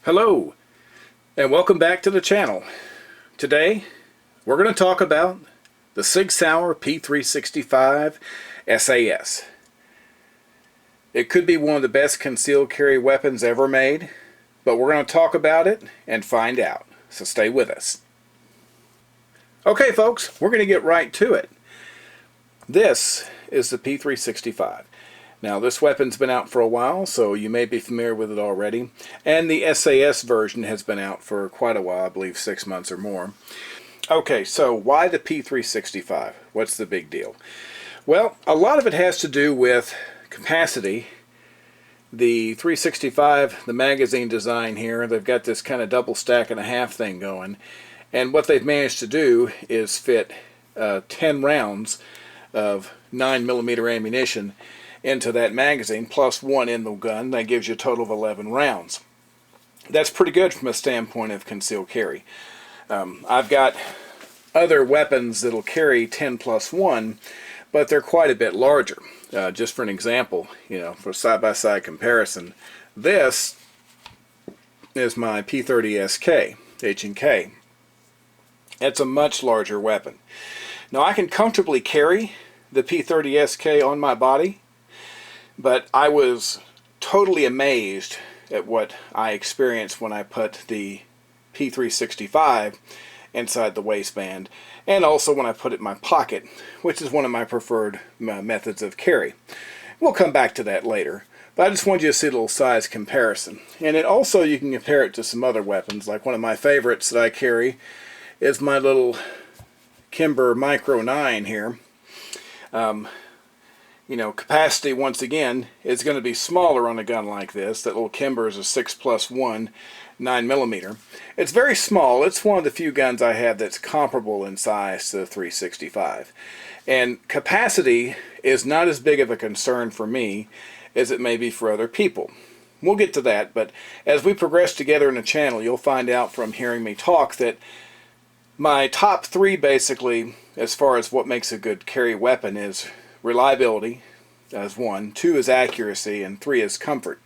Hello and welcome back to the channel. Today we're going to talk about the Sig Sauer P365 Sas. It could be one of the best concealed carry weapons ever made, but we're going to talk about it and find out. So stay with us. Okay folks, we're going to get right to it. This is the P365. Now this weapon's been out for a while, so you may be familiar with it already. And the SAS version has been out for quite a while, I believe 6 months or more. Okay, so why the P365? What's the big deal? Well, a lot of it has to do with capacity. The 365, the magazine design here, they've got this kind of double stack and a half thing going. And what they've managed to do is fit 10 rounds of 9mm ammunition into that magazine, plus one in the gun. That gives you a total of 11 rounds. That's pretty good from a standpoint of concealed carry. I've got other weapons that'll carry 10 plus 1, but they're quite a bit larger. Just for an example, for side-by-side comparison, this is my P30 SK, H&K. It's a much larger weapon. Now I can comfortably carry the P30 SK on my body, but I was totally amazed at what I experienced when I put the P365 inside the waistband, and also when I put it in my pocket, which is one of my preferred methods of carry. We'll come back to that later, but I just wanted you to see a little size comparison. And it also, you can compare it to some other weapons, like one of my favorites that I carry is my little Kimber Micro 9 here. Capacity, once again, is going to be smaller on a gun like this. That little Kimber is a 6+1 9mm. It's very small. It's one of the few guns I have that's comparable in size to the 365. And capacity is not as big of a concern for me as it may be for other people. We'll get to that, but as we progress together in the channel, you'll find out from hearing me talk that my top three, basically, as far as what makes a good carry weapon, is reliability as 1, 2 is accuracy, and 3 is comfort.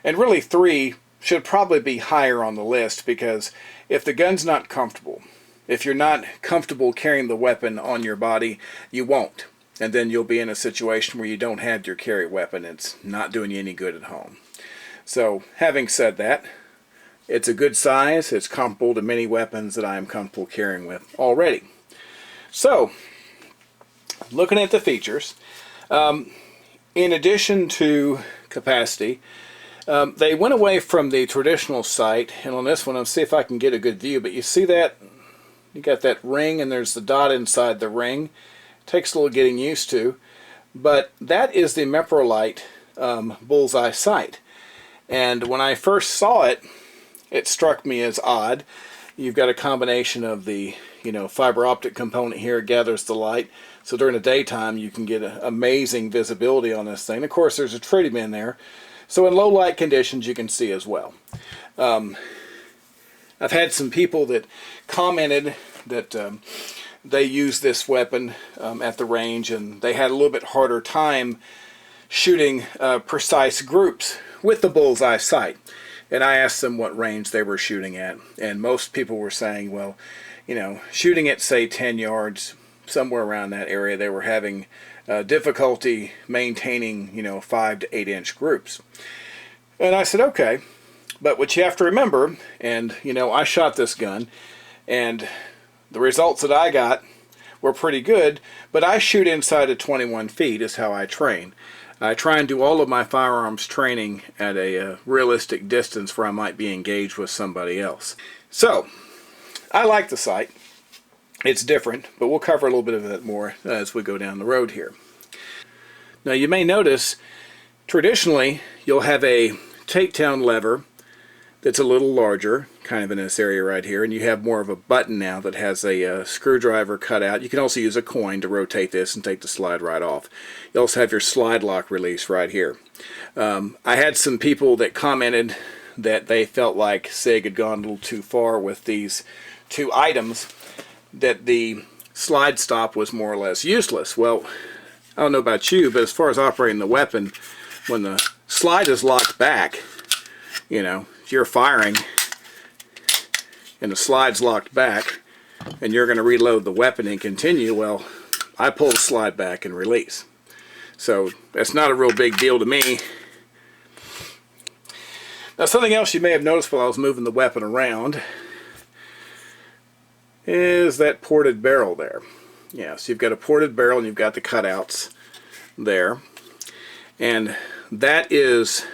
And really 3 should probably be higher on the list, because if the gun's not comfortable, if you're not comfortable carrying the weapon on your body, you won't. And then you'll be in a situation where you don't have your carry weapon. It's not doing you any good at home. So having said that, it's a good size. It's comparable to many weapons that I am comfortable carrying with already. So looking at the features, in addition to capacity, they went away from the traditional sight, and on this one, I'll see if I can get a good view, but you see that? You got that ring, and there's the dot inside the ring. Takes a little getting used to, but that is the Meprolite bullseye sight. And when I first saw it, it struck me as odd. You've got a combination of the fiber optic component here, gathers the light, so during the daytime you can get amazing visibility on this thing. Of course there's a tritium in there, so in low light conditions you can see as well. I've had some people that commented that they use this weapon at the range, and they had a little bit harder time shooting precise groups with the bullseye sight. And I asked them what range they were shooting at, and most people were saying, well, shooting at, say, 10 yards, somewhere around that area, they were having difficulty maintaining, 5 to 8 inch groups. And I said, okay, but what you have to remember, and, I shot this gun, and the results that I got were pretty good, but I shoot inside of 21 feet is how I train. I try and do all of my firearms training at a realistic distance where I might be engaged with somebody else. So, I like the sight. It's different, but we'll cover a little bit of that more as we go down the road here. Now you may notice, traditionally, you'll have a takedown lever that's a little larger, kind of in this area right here, and you have more of a button now that has a screwdriver cut out. You can also use a coin to rotate this and take the slide right off. You also have your slide lock release right here. I had some people that commented that they felt like Sig had gone a little too far with these two items, that the slide stop was more or less useless. Well, I don't know about you, but as far as operating the weapon, when the slide is locked back, you if you're firing and the slide's locked back and you're going to reload the weapon and continue, well, I pull the slide back and release. So that's not a real big deal to me. Now, something else you may have noticed while I was moving the weapon around is that ported barrel there. Yeah, so you've got a ported barrel and you've got the cutouts there. And that is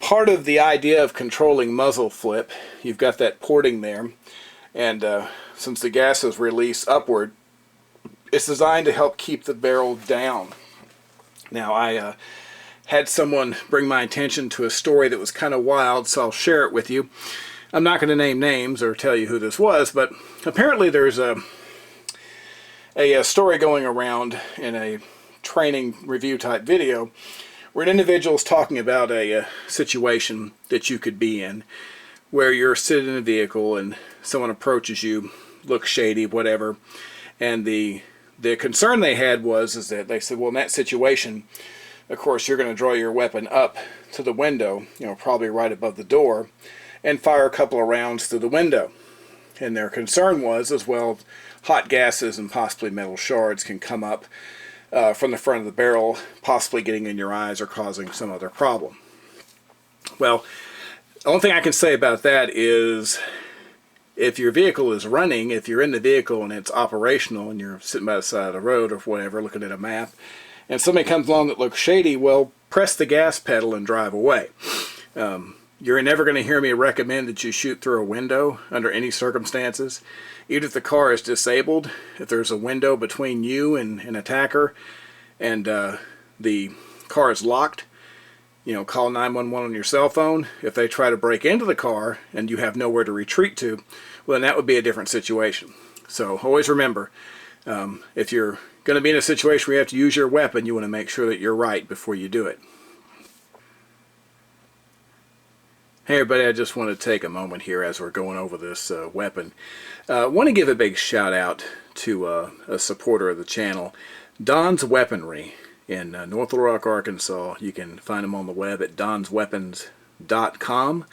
part of the idea of controlling muzzle flip. You've got that porting there, and since the gas is released upward, it's designed to help keep the barrel down. Now, I had someone bring my attention to a story that was kind of wild, so I'll share it with you. I'm not going to name names or tell you who this was, but apparently there's a story going around in a training review type video where an individual is talking about a situation that you could be in where you're sitting in a vehicle and someone approaches you, looks shady, whatever, and the concern they had is that they said, well, in that situation, of course, you're going to draw your weapon up to the window, probably right above the door, and fire a couple of rounds through the window. And their concern was, as well, hot gases and possibly metal shards can come up from the front of the barrel, possibly getting in your eyes or causing some other problem. Well, the only thing I can say about that is, if your vehicle is running, if you're in the vehicle and it's operational and you're sitting by the side of the road or whatever, looking at a map, and somebody comes along that looks shady, well, press the gas pedal and drive away. You're never going to hear me recommend that you shoot through a window under any circumstances. Even if the car is disabled, if there's a window between you and an attacker and the car is locked, call 911 on your cell phone. If they try to break into the car and you have nowhere to retreat to, well, then that would be a different situation. So always remember, if you're going to be in a situation where you have to use your weapon, you want to make sure that you're right before you do it. Hey everybody, I just want to take a moment here as we're going over this weapon. I want to give a big shout out to a supporter of the channel, Don's Weaponry in North Little Rock, Arkansas. You can find them on the web at donsweapons.com.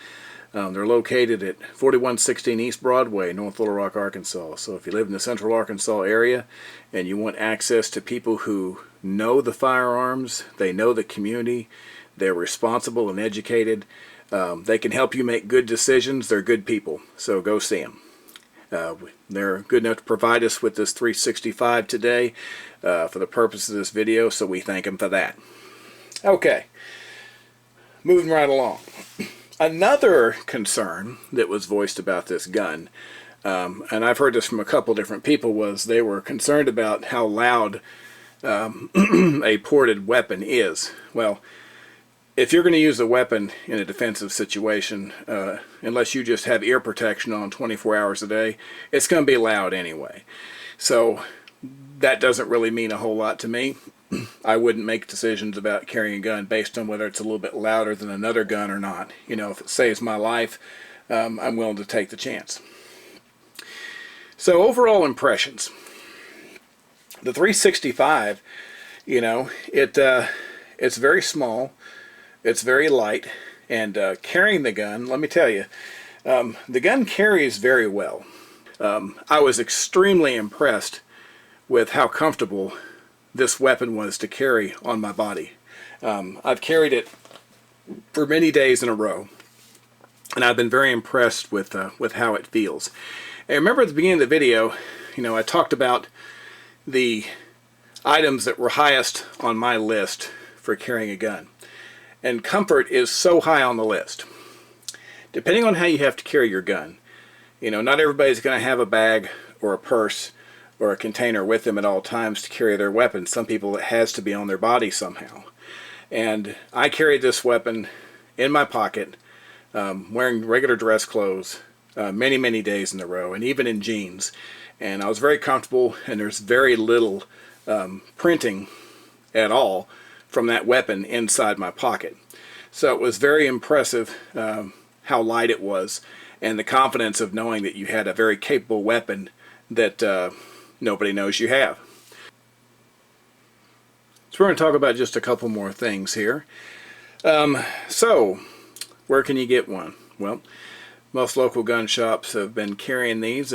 They're located at 4116 East Broadway, North Little Rock, Arkansas. So if you live in the Central Arkansas area and you want access to people who know the firearms, they know the community, they're responsible and educated, they can help you make good decisions. They're good people, so go see them. They're good enough to provide us with this 365 today for the purpose of this video, so we thank them for that. Okay, moving right along. Another concern that was voiced about this gun, and I've heard this from a couple different people, was they were concerned about how loud a ported weapon is. Well, if you're going to use a weapon in a defensive situation, unless you just have ear protection on 24 hours a day, it's going to be loud anyway. So that doesn't really mean a whole lot to me. I wouldn't make decisions about carrying a gun based on whether it's a little bit louder than another gun or not. If it saves my life, I'm willing to take the chance. So overall impressions. The 365, it's very small. It's very light, and carrying the gun, let me tell you, the gun carries very well. I was extremely impressed with how comfortable this weapon was to carry on my body. I've carried it for many days in a row, and I've been very impressed with how it feels. And remember at the beginning of the video, I talked about the items that were highest on my list for carrying a gun. And comfort is so high on the list. Depending on how you have to carry your gun, not everybody's going to have a bag or a purse or a container with them at all times to carry their weapon. Some people, it has to be on their body somehow. And I carried this weapon in my pocket, wearing regular dress clothes, many, many days in a row, and even in jeans. And I was very comfortable, and there's very little printing at all from that weapon inside my pocket. So it was very impressive how light it was, and the confidence of knowing that you had a very capable weapon that nobody knows you have. So we're going to talk about just a couple more things here. So where can you get one? Well, most local gun shops have been carrying these.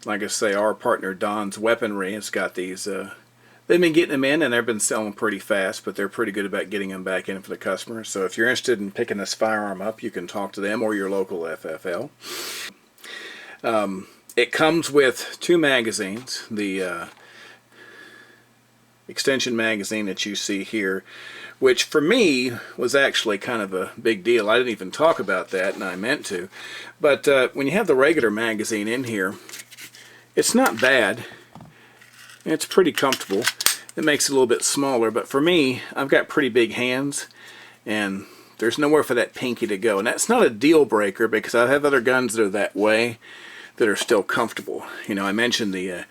Like I say, our partner Don's Weaponry has got these. They've been getting them in, and they've been selling pretty fast, but they're pretty good about getting them back in for the customers. So if you're interested in picking this firearm up, you can talk to them or your local FFL. It comes with 2 magazines. The extension magazine that you see here, which for me was actually kind of a big deal. I didn't even talk about that, and I meant to. But when you have the regular magazine in here, it's not bad. It's pretty comfortable. It makes it a little bit smaller, but for me, I've got pretty big hands, and there's nowhere for that pinky to go. And that's not a deal breaker, because I have other guns that are that way that are still comfortable. You know, I mentioned the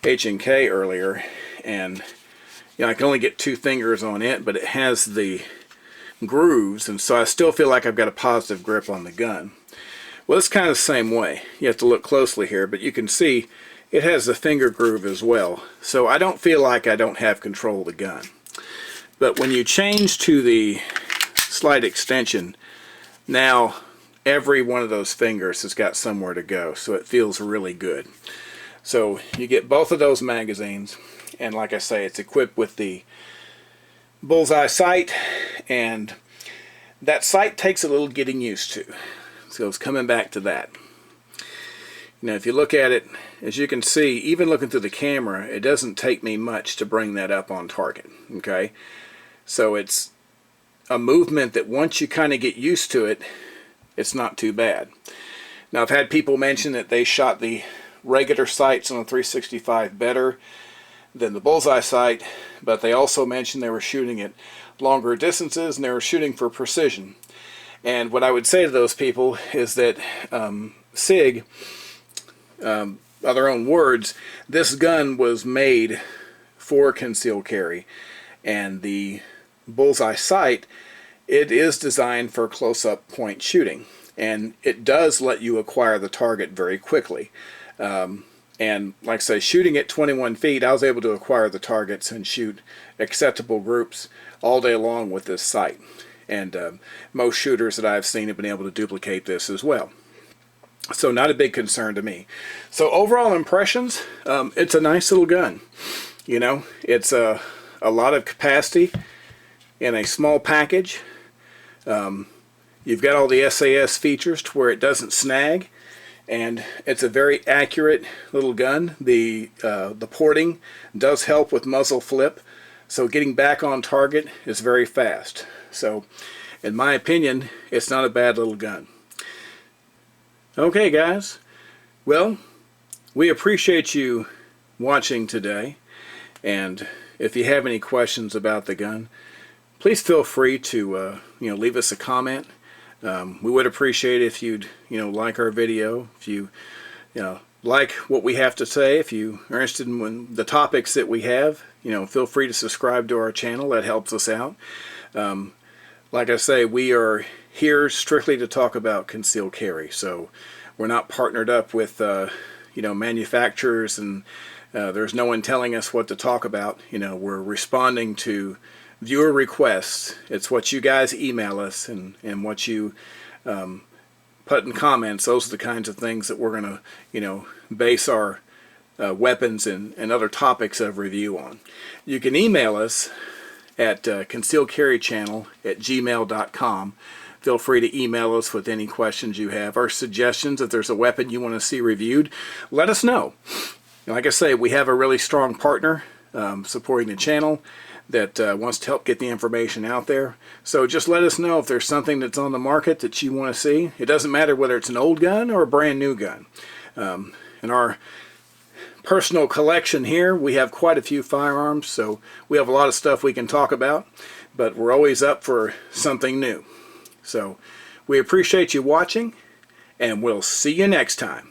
H&K earlier, and you know, I can only get 2 fingers on it, but it has the grooves, and so I still feel like I've got a positive grip on the gun. Well, it's kind of the same way. You have to look closely here, but you can see it has the finger groove as well. So I don't feel like I don't have control of the gun. But when you change to the slight extension, now every one of those fingers has got somewhere to go, so it feels really good. So you get both of those magazines, and like I say, it's equipped with the bullseye sight, and that sight takes a little getting used to. So it's coming back to that. Now if you look at it, as you can see, even looking through the camera, it doesn't take me much to bring that up on target. Okay, so it's a movement that once you kind of get used to it, it's not too bad. Now I've had people mention that they shot the regular sights on the 365 better than the bullseye sight, but they also mentioned they were shooting at longer distances and they were shooting for precision. And what I would say to those people is that Sig, by their own words, this gun was made for concealed carry, and the bullseye sight, it is designed for close-up point shooting, and it does let you acquire the target very quickly. And like I say, shooting at 21 feet, I was able to acquire the targets and shoot acceptable groups all day long with this sight. And most shooters that I've seen have been able to duplicate this as well. So not a big concern to me. So overall impressions, it's a nice little gun. You know, it's a lot of capacity in a small package. You've got all the SAS features to where it doesn't snag. And it's a very accurate little gun. The porting does help with muzzle flip, so getting back on target is very fast. So in my opinion, it's not a bad little gun. Okay guys, well, we appreciate you watching today, and if you have any questions about the gun, please feel free to leave us a comment. We would appreciate if you'd like our video, if you like what we have to say, if you are interested in the topics that we have, feel free to subscribe to our channel. That helps us out. Like I say, we are here strictly to talk about concealed carry, so we're not partnered up with manufacturers, and there's no one telling us what to talk about. We're responding to viewer requests. It's what you guys email us and what you put in comments. Those are the kinds of things that we're going to base our weapons and other topics of review on. You can email us at concealedcarrychannel@gmail.com. Feel free to email us with any questions you have or suggestions. If there's a weapon you want to see reviewed, let us know. Like I say, we have a really strong partner supporting the channel that wants to help get the information out there. So just let us know if there's something that's on the market that you want to see. It doesn't matter whether it's an old gun or a brand new gun. In our personal collection here, we have quite a few firearms, so we have a lot of stuff we can talk about, but we're always up for something new. So we appreciate you watching, and we'll see you next time.